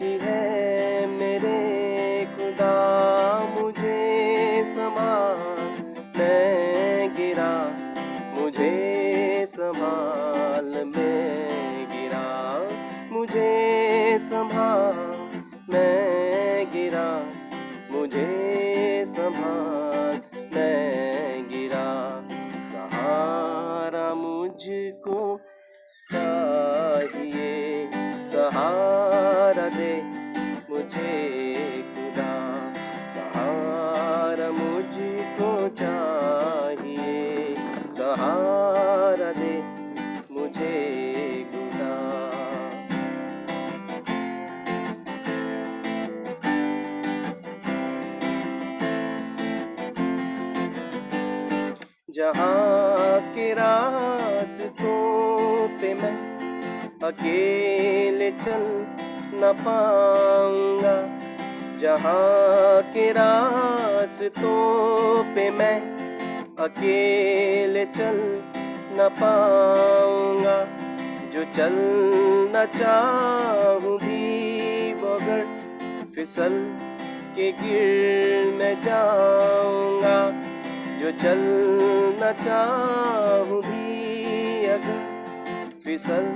ही है मेरे खुदा। मुझे संभाल मैं गिरा, मुझे संभाल मैं गिरा। मुझे संभाल मैं गिरा, मुझे संभाल मैं गिरा। सहारा मुझको चाहिए, सहारा दे मुझे खुदा। सहारा मुझको चाहिए, सहारा दे मुझे खुदा। जहाँ के रास्तों पे मैं अकेले चल न पाऊंगा, जहाँ के रास्तों पे मैं अकेले चल न पाऊंगा। जो चलना चाहूँ भी मगर फिसल के गिर मैं जाऊंगा। जो चलना चाहूँ भी अगर फिसल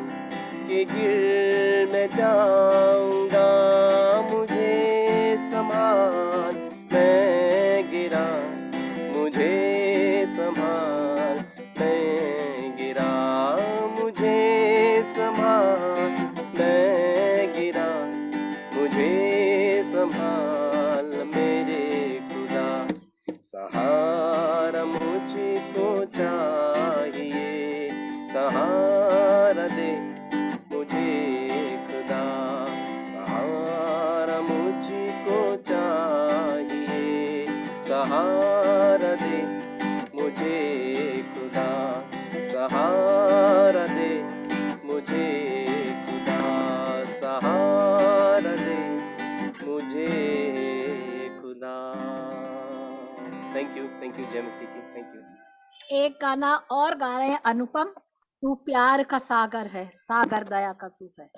के गिर मैं जाऊंगा। मुझे संभाल मैं गिरा, मुझे संभाल मैं गिरा। मुझे संभाल मैं गिरा, मुझे संभाल मेरे खुदा। सहारा मुझको चाहिए, सहारा दे मुझे एक गाना और गा रहे हैं अनुपम, तू प्यार का सागर है, सागर दया का तू है।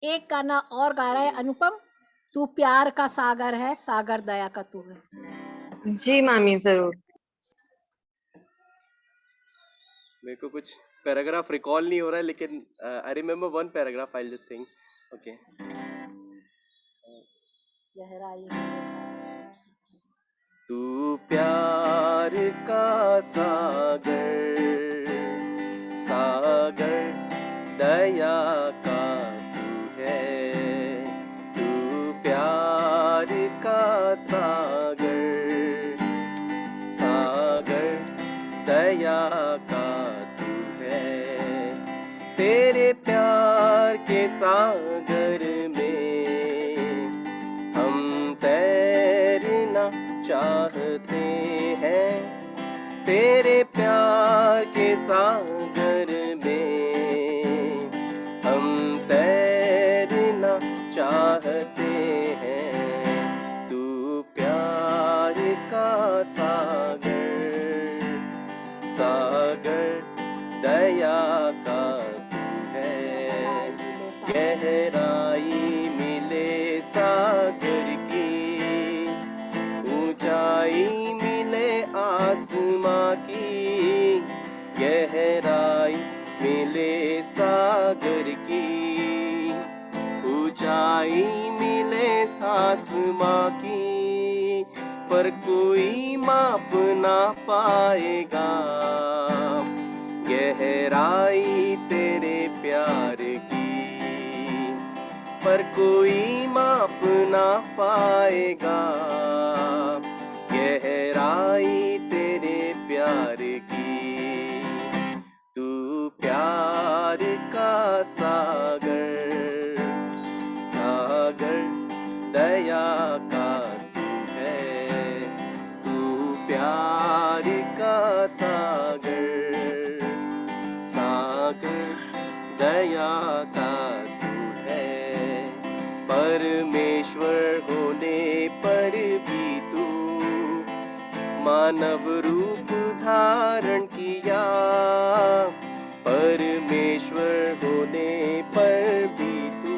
एक गाना और गा रहे हैं अनुपम, तू प्यार का सागर है, सागर दया का तू है। जी मामी, जरूर। मेरे को कुछ पैराग्राफ रिकॉल नहीं हो रहा है, लेकिन I remember one paragraph, I will just sing. Okay. गहराई तू प्यार का सागर, सागर दया का तू है। तू प्यार का सागर, सागर दया का तू है। तेरे प्यार के सागर में हम तैरना चाहते हैं। तेरे प्यार के सागर में हम तैरना चाहते हैं। तू प्यार का सागर, सागर दया का तू है। गहराई मिले सागर की, ऊंचाई मिले आसमां की। गहराई मिले सागर की, ऊंचाई मिले आसमां की। पर कोई माप ना पाएगा गहराई तेरे प्यार की। पर कोई माप ना पाएगा गहराई तेरे प्यार की। तू प्यार का सागर, सागर दया का तू है। तू प्यार का सागर, सागर दया का तू है। परमेश्वर होने पर भी तू मानव रूप धारण किया। परमेश्वर होने पर भी तू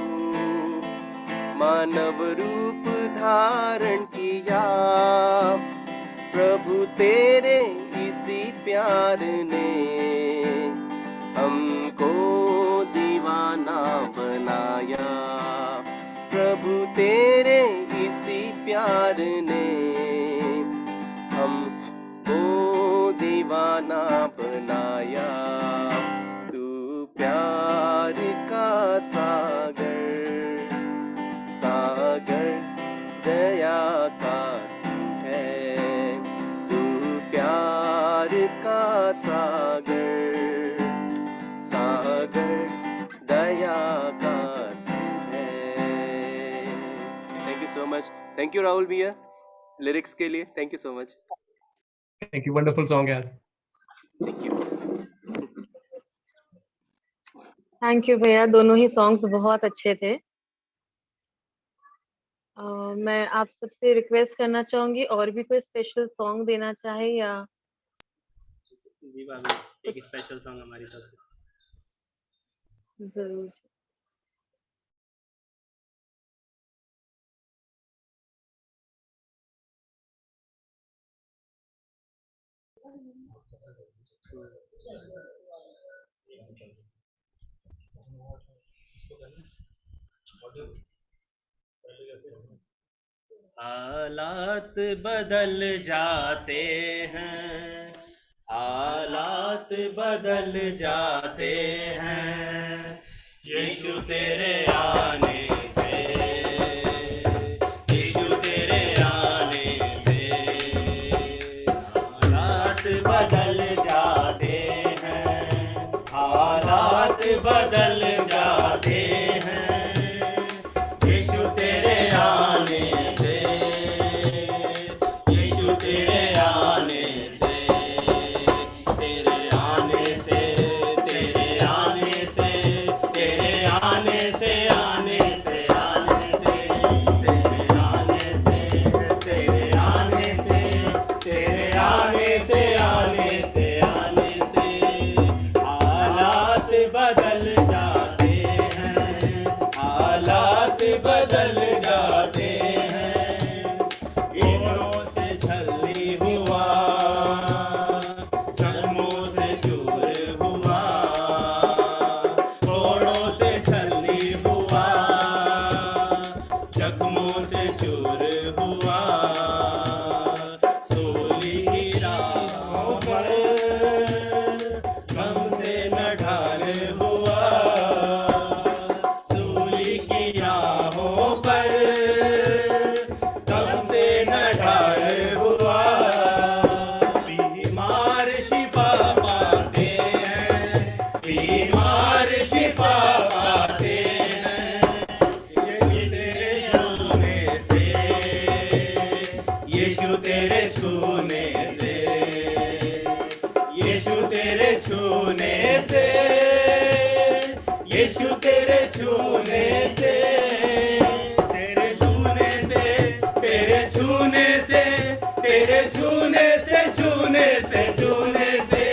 मानव रूप धारण किया। प्रभु तेरे इसी प्यार ने हमको दीवाना बनाया। प्रभु तेरे इसी प्यार ने हमको दीवाना बनाया। तू प्यार का सागर, सागर दया का तू है। तू प्यार का सागर, सागर दया का तू है। Thank you so much. Thank you Rahul भैया लिरिक्स के लिए। Thank you so much. Thank you, wonderful song यार। Thank you. थैंक यू भैया, दोनों ही सॉन्ग्स बहुत अच्छे थे। मैं आप सबसे रिक्वेस्ट करना चाहूंगी, और भी कोई स्पेशल सॉन्ग देना चाहे या? जी भाभी, एक स्पेशल सॉन्ग हमारी तरफ से। जरूर। हालात बदल जाते हैं, हालात बदल जाते हैं, यीशु तेरे आने से, यीशु तेरे आने से। हालात बदल जाते हैं, हालात बदल जाते हैं, यीशु तेरे आने से, यीशु तेरे आने से, तेरे आने से, तेरे आने से, तेरे आने से, आने आने से हालात बदल जाते हैं, हालात बदल जाते हैं। ईंटों से छलनी हुआ, जख्मों से चूर हुआ, तोड़ों से छलनी हुआ, जख्मों से चूर हुआ। सूली की राहों पर गम से न ढाल हुआ, सूली की राहों पर गम से न ढाल हुआ। बीमार शिफा पाते हैं, बीमार शिफा पाते हैं। यीशु तेरे छूने से, यीशु तेरे छूने से, यीशु तेरे छूने से, यीशु तेरे छूने से, तेरे छूने से, तेरे छूने से, तेरे छूने से, छूने से, छूने से,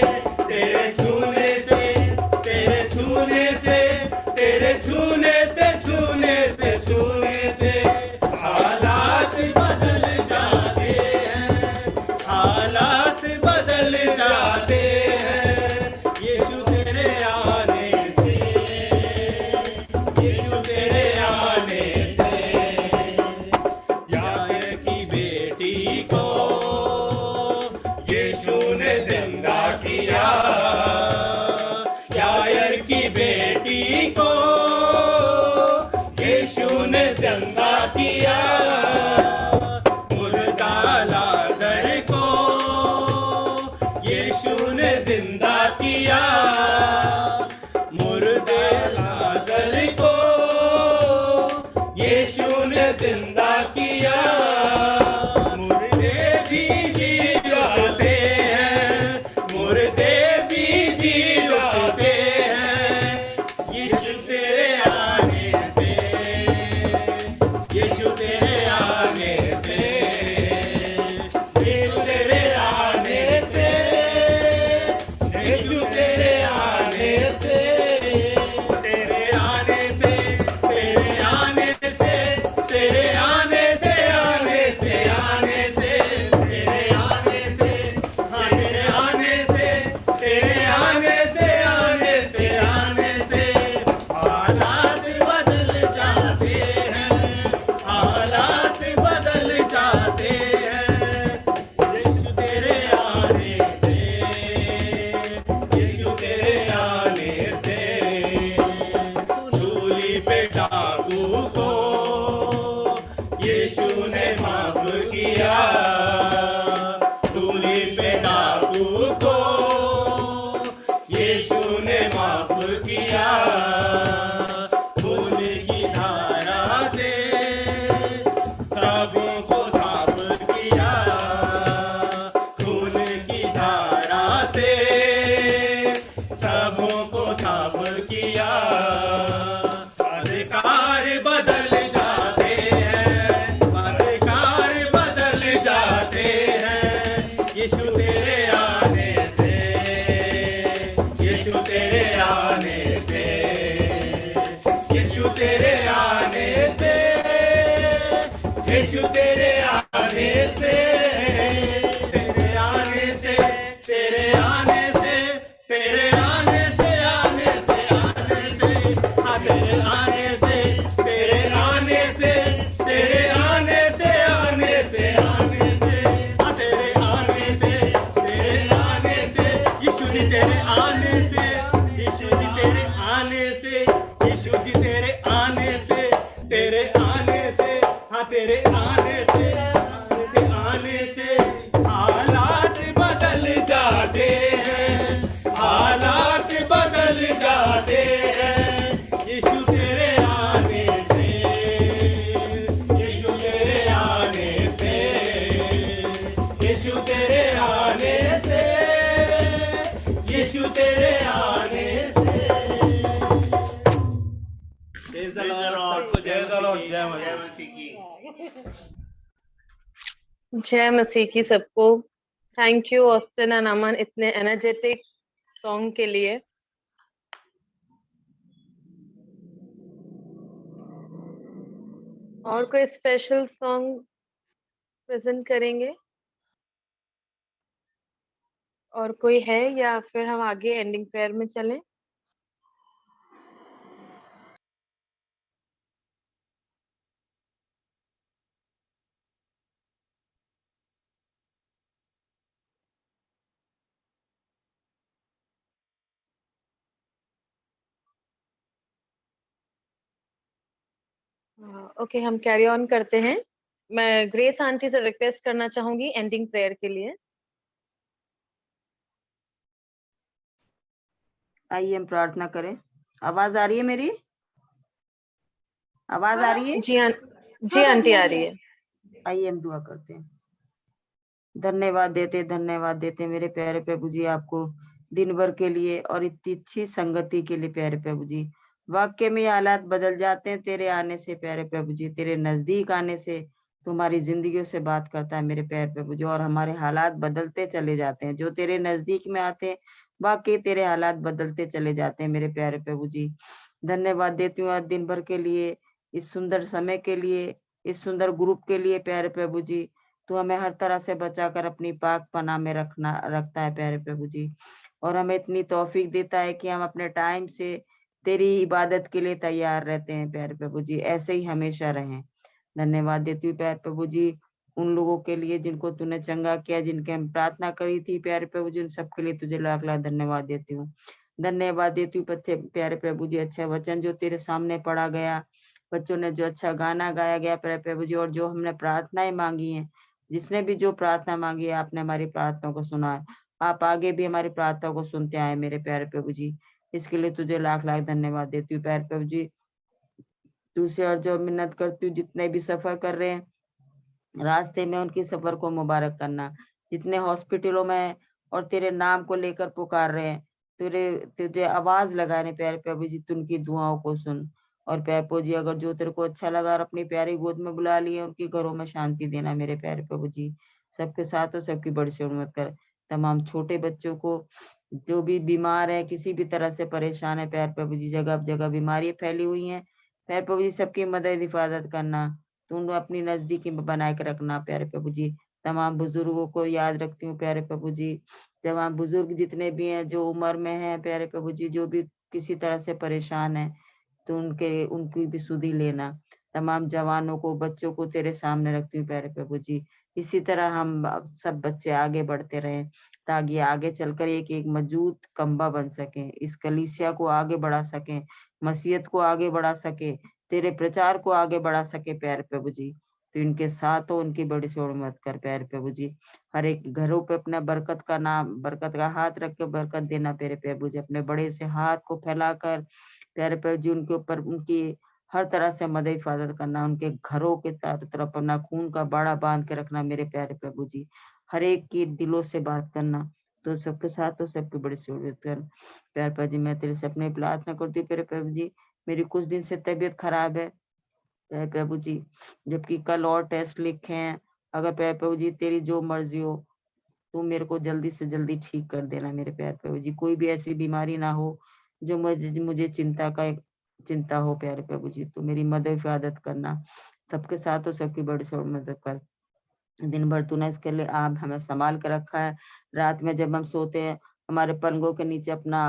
तेरे छूने से, तेरे छूने से, तेरे छूने से, छूने से, छूने से हालात बदल जाते हैं, हालात बदल जाते हैं। यीशु तेरे आने से, यीशु तेरे आने से। यायर की बेटी को यीशु ने जिंदा किया, यायर की बेटी को यीशु ने जिंदा किया। मुर्दा लाजर को यीशु ने जिंदा किया, मुर्दे लाजर को यीशु ने जिंदा किया। मुर्दे भी जी उठते हैं, मुर्दे भी जी उठते हैं। यीशु तेरे आने से, यीशु तेरे आने से, यीशु तेरे आने से, यीशु तेरे आने से, तेरे आने से, तेरे आने से, तेरे आने से, आने से, आने से, तेरे आने से, हाँ तेरे आने से, तेरे आने से, आने से, आने से हालात बदल जाते हैं, हालात बदल जाते हैं। यीशु तेरे आने से, यीशु तेरे आने से। सूली पे डाकू को यीशु ने माफ किया, सूली पे डाकू को यीशु ने माफ किया। खून की धारा से सबों को साफ किया, खून की धारा से सबों को साफ किया। अधिकार बदल जाते हैं, अधिकार बदल जाते हैं। यीशु तेरे आने से, यीशु तेरे आने से, यीशु तेरे आने से, यीशु तेरे आने से, तेरे आने से, तेरे आने से, तेरे आने से, आने से, आने से, हाँ तेरे आने से, तेरे आने से, तेरे आने से, आने से, आने से, हाँ तेरे आने से, तेरे आने से। यीशु जी तेरे आने से, यीशु जी तेरे आने से, यीशु जी तेरे आने से, तेरे आने से, हाँ तेरे आने से, आने से, आने से हालात बदल जाते हैं, हालात बदल जाते हैं। यीशु तेरे आने से, यीशु तेरे आने से, यीशु तेरे आने से, यीशु तेरे आने से। Praise the Lord, जय मसीह की। जय मसीह की सबको। थैंक यू ऑस्टिन एंड अमन इतने एनर्जेटिक सॉन्ग के लिए। और कोई स्पेशल सॉन्ग प्रेजेंट करेंगे? और कोई है या फिर हम आगे एंडिंग प्रेयर में चलें? ओके, हम कैरी ऑन करते हैं। मैं ग्रेस आंटी से रिक्वेस्ट करना चाहूंगी एंडिंग प्रेयर के लिए। आइए हम प्रार्थना करें। आवाज आ रही है मेरी? आवाज आ रही है? जी आंटी आ रही है। आइए हम दुआ करते हैं। धन्यवाद देते मेरे प्यारे प्रभु जी आपको दिन भर के लिए और इतनी अच्छी संगति के लिए प्यारे प्रभु जी। वाक्य में हालात बदल जाते हैं तेरे आने से प्यारे प्रभु जी, तेरे नजदीक आने से तुम्हारी जिंदगियों से बात करता है मेरे प्यारे प्रभु जी, और हमारे हालात बदलते चले जाते हैं। जो तेरे नजदीक में आते हैं वाकई तेरे हालात बदलते चले जाते हैं मेरे प्यारे प्रभु जी। धन्यवाद देती हूँ आज दिन भर के लिए, इस सुंदर समय के लिए, इस सुंदर ग्रुप के लिए प्यारे प्रभु जी। तो हमें हर तरह से बचाकर अपनी पाक पनाह में रखता है प्यारे प्रभु जी, और हमें इतनी तौफीक देता है कि हम अपने टाइम से तेरी इबादत के लिए तैयार रहते हैं प्यारे प्रभु जी। ऐसे ही हमेशा रहें। धन्यवाद देती हूँ प्यारे प्रभु जी उन लोगों के लिए जिनको तूने चंगा किया, जिनके हम प्रार्थना करी थी प्यारे प्रभु जी, उन सबके लिए तुझे लाख लाख धन्यवाद देती हूँ। धन्यवाद देती हूँ प्यारे प्रभु जी अच्छा वचन जो तेरे सामने पढ़ा गया, बच्चों ने जो अच्छा गाना गाया गया प्यारे प्रभु जी, और जो हमने प्रार्थनाएं मांगी हैं, जिसने भी जो प्रार्थना मांगी है आपने हमारी प्रार्थना को सुना है। आप आगे भी हमारी प्रार्थना को सुनते आए मेरे प्यारे प्रभु जी, इसके लिए तुझे लाख लाख धन्यवाद देती हूँ प्यारे प्रभु जी। तुझसे और जो मिन्नत करती हूँ जितने भी सफर कर रहे हैं रास्ते में उनकी सफर को मुबारक करना, जितने हॉस्पिटलों में और तेरे नाम को लेकर पुकार रहे हैं, तुझे आवाज लगाने प्यारे प्रभु जी, तू उनकी दुआओं को सुन। और प्रभु जी अगर जो तेरे को अच्छा लगा और अपनी प्यारी गोद में बुला लिए, उनके घरों में शांति देना मेरे प्यारे प्रभु जी। सबके साथ और सबकी बड़ी से मत कर। तमाम छोटे बच्चों को जो भी बीमार है, किसी भी तरह से परेशान है प्यारे प्रभु जी, जगह जगह बीमारियां फैली हुई हैं प्यारे प्रभु जी, सबकी मदद हिफाजत करना, तुम अपनी नजदीकी में बनाए के रखना प्यारे प्रभु जी। तमाम बुजुर्गों को याद रखती हूँ प्यारे प्रभु जी, तमाम बुजुर्ग जितने भी हैं जो उम्र में हैं प्यारे प्रभु जी, जो भी किसी तरह से परेशान है, तो उनकी भी सुधि लेना। तमाम जवानों को, बच्चों को तेरे सामने रखती हूँ प्यारे प्रभु जी। इसी तरह हम सब बच्चे आगे बढ़ते रहें ताकि आगे चलकर एक एक मजबूत खंबा बन सके, इस कलीसिया को आगे बढ़ा सके, मसीहत को आगे बढ़ा सके, तेरे प्रचार को आगे बढ़ा सके प्यारे प्रभु जी। तो इनके साथ हो, उनकी बड़ी से मत कर प्यारे प्रभु जी। हर एक घरों पे अपना बरकत का हाथ रख के बरकत देना प्यारे प्रभु जी। अपने बड़े से हाथ को फैलाकर प्यारे प्रभु जी उनके ऊपर उनकी हर तरह से मदद हिफाजत करना, उनके घरों के तरफ अपना खून का बाड़ा बांध के रखना मेरे प्यारे प्रभु जी। हर एक की दिलों से बात करना, तो सबके साथ तो सबकी बड़ी सहूलियत कर प्यारे प्रभु जी। मैं तेरे से अपने प्रार्थना करती हूँ प्यारे प्रभु जी। मेरी कुछ दिन से तबीयत खराब है प्यारे प्रभु जी, जबकि कल और टेस्ट लिखे हैं। अगर प्यारे प्रभु जी तेरी जो मर्जी हो, तू मेरे को जल्दी से जल्दी ठीक कर देना मेरे प्यारे प्रभु जी। कोई भी ऐसी बीमारी ना हो जो मुझे चिंता हो प्यारे प्रभु जी। तो मेरी मदद हिफाजत करना, सबके साथ हो, सबकी बड़ी से मदद कर। दिन भर तूने इसके लिए आप हमें संभाल कर रखा है। रात में जब हम सोते हैं हमारे पलंगों के नीचे अपना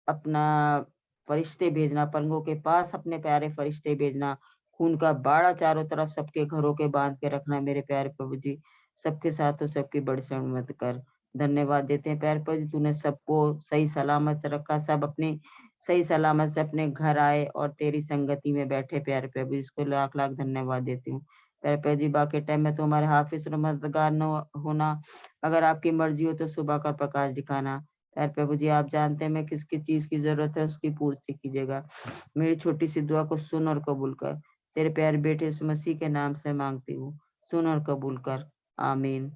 अपना फरिश्ते भेजना, पलंगों के पास अपने प्यारे फरिश्ते भेजना, खून का बाड़ा चारों तरफ सबके घरों के बांध के रखना मेरे प्यारे प्रभु जी। सबके साथ हो, सबकी बड़ी से मदद कर। धन्यवाद देते हैं प्यारे प्रभु जी, तूने सबको सही सलामत रखा, सब अपने सही सलामत से अपने घर आए और तेरी संगति में बैठे प्यारे प्रभु, इसको लाख लाख धन्यवाद देती हूँ प्यारे प्रभु जी। बाकी टाइम में तो हमारे हाफिज और मददगार न होना, अगर आपकी मर्जी हो तो सुबह का प्रकाश दिखाना प्यारे प्रभु जी। आप जानते हैं मैं किसकी चीज की जरूरत है, उसकी पूर्ति कीजिएगा। मेरी छोटी सी दुआ को सुन और कबूल कर, तेरे प्यारे बेटे यीशु मसीह के नाम से मांगती हूँ, सुन और कबूल कर, आमीन।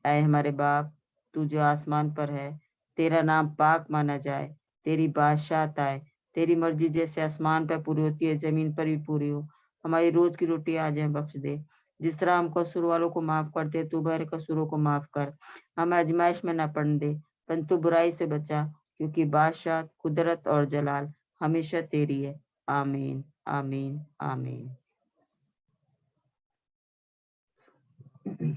ऐ हमारे बाप, तू जो आसमान पर है, तेरा नाम पाक माना जाए, तेरी बादशाहत आए, तेरी मर्जी जैसे आसमान पर पूरी होती है जमीन पर भी पूरी हो। हमारी रोज की रोटी आज हमें बख्श दे, जिस तरह हम कसूर वालों को माफ करते, तू मेरे कसूरों को माफ कर। हमें आजमाइश में न पड़ने दे, परंतु बुराई से बचा, क्योंकि बादशाह, कुदरत और जलाल हमेशा तेरी है। आमीन, आमीन, आमीन।